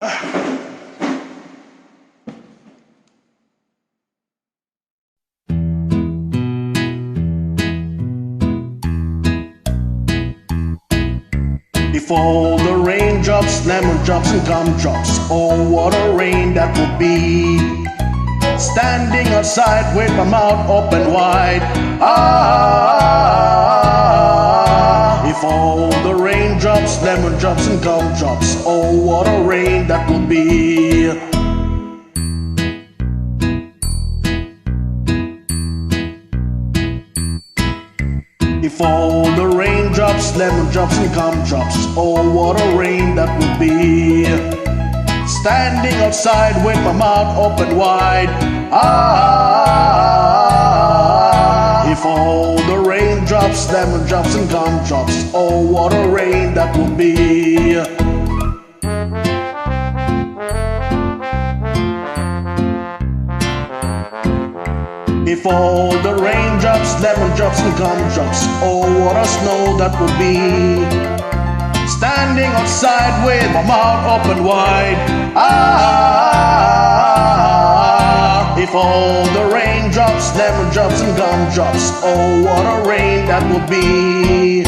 If all the raindrops, lemon drops and gumdrops, oh what a rain that would be. Standing outside with my mouth open wide. If all the raindrops, lemon drops and gumdrops, oh what a rain that would be. If all the raindrops, lemon drops and gumdrops, oh what a rain that would be. Standing outside with my mouth open wide. If all the raindrops, lemon drops and gumdrops, oh what a rain that would be. If all the raindrops, lemon drops and gumdrops, oh what a snow that would be. Standing outside with my mouth open wide. If all the raindrops, lemon drops and gumdrops, oh what a rain that would be.